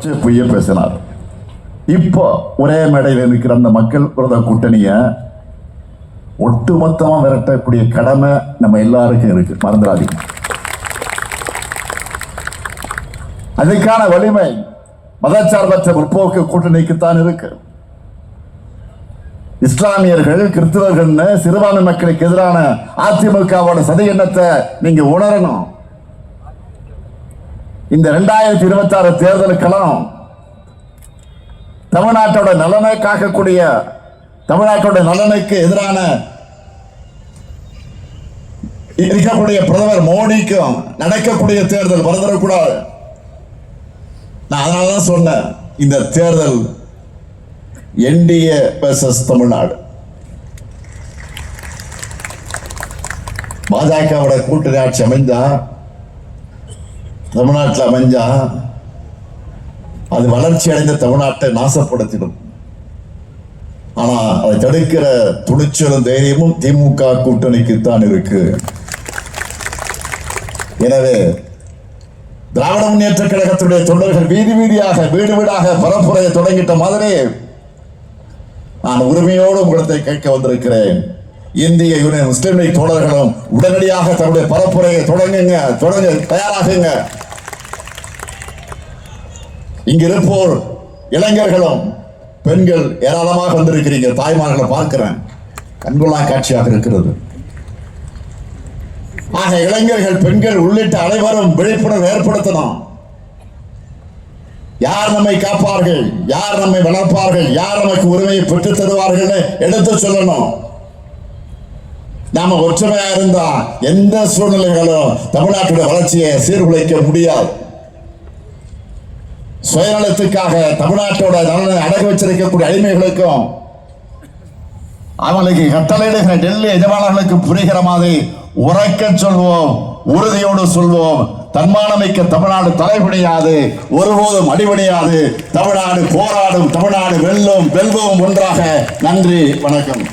பற்றி பொய்ய பேசினார். இப்போ ஒரே மேடையில் இருக்கிற அந்த மக்கள் விரோத கூட்டணிய ஒட்டுமொத்தமா விரட்டக்கூடிய கடமை நம்ம எல்லாருக்கும் இருக்கு, மறந்துடாதீங்க. அதுக்கான வலிமை மதச்சார்பற்ற முற்போக்கு கூட்டணிக்குத்தான் இருக்கு. இஸ்லாமியர்கள், கிறிஸ்தவர்கள், சிறுபான்மை மக்களுக்கு எதிரான அதிமுகவோட சதி எண்ணத்தை நீங்க உணரணும். இந்த 2026 தேர்தலுக்கெல்லாம் தமிழ்நாட்டோட நலனை காக்கக்கூடிய, தமிழ்நாட்டோட நலனுக்கு எதிரான இருக்கக்கூடிய பிரதமர் மோடிக்கும் நடக்கக்கூடிய தேர்தல் மறந்துடக்கூடாது. நான் அதனாலதான் சொன்னேன், இந்த தேர்தல் என்டிஏ வெர்சஸ் தமிழ்நாடு. பாஜகவோட கூட்டணி ஆட்சி அமைஞ்சா, தமிழ்நாட்டில் அமைஞ்சா அது வளர்ச்சி அடைந்த தமிழ்நாட்டை நாசப்படுத்திடும். ஆனா அதை தடுக்கிற துணிச்சலும் தைரியமும் திமுக கூட்டணிக்குத்தான் இருக்கு. எனவே திராவிட முன்னேற்ற கழகத்துடைய தொண்டர்கள் வீதி வீதியாக, வீடு வீடாக பரப்புரையை தொடங்கிட்ட மாதிரி நான் உரிமையோடு உங்களை கேட்க வந்திருக்கிறேன். இந்திய யூனியன் முஸ்லிம் லீக் தோழர்களும் உடனடியாக தன்னுடைய பரப்புரையை தொடங்க தயாராகுங்க. இங்க இருப்போர் இளைஞர்களும் பெண்கள் ஏராளமாக வந்திருக்கிறீங்க. தாய்மார்களை பார்க்கிறேன், கண்கொள்ளா காட்சியாக இருக்கிறது. ஆக இளைஞர்கள், பெண்கள் உள்ளிட்ட அனைவரும் விழிப்புணர்வு ஏற்படுத்தணும். யார் நம்மை காப்பார்கள், யார் நம்மை வளர்ப்பார்கள், யார் நமக்கு உரிமையை பெற்றுத் தருவார்கள் எடுத்து சொல்லணும். நாம ஒற்றுமையா இருந்தா எந்த சூழ்நிலைகளும் தமிழ்நாட்டுடைய வளர்ச்சியை சீர்குலைக்க முடியாது. சுயநலத்துக்காக தமிழ்நாட்டோட நலனை அடகு வச்சிருக்கக்கூடிய அடிமைகளுக்கும் அவங்களுக்கு கட்டளையிடுகிற டெல்லி எஜமானர்களுக்கு புரிகிற மாதிரி உரைக்க சொல்வோம், உறுதியோடு சொல்வோம். தன்மானமிக்க தமிழ்நாடு தலைபடியாது, ஒருபோதும் அடிபடியாது. தமிழ்நாடு போராடும், தமிழ்நாடு வெல்லும், வெல்வோம் ஒன்றாக. நன்றி, வணக்கம்.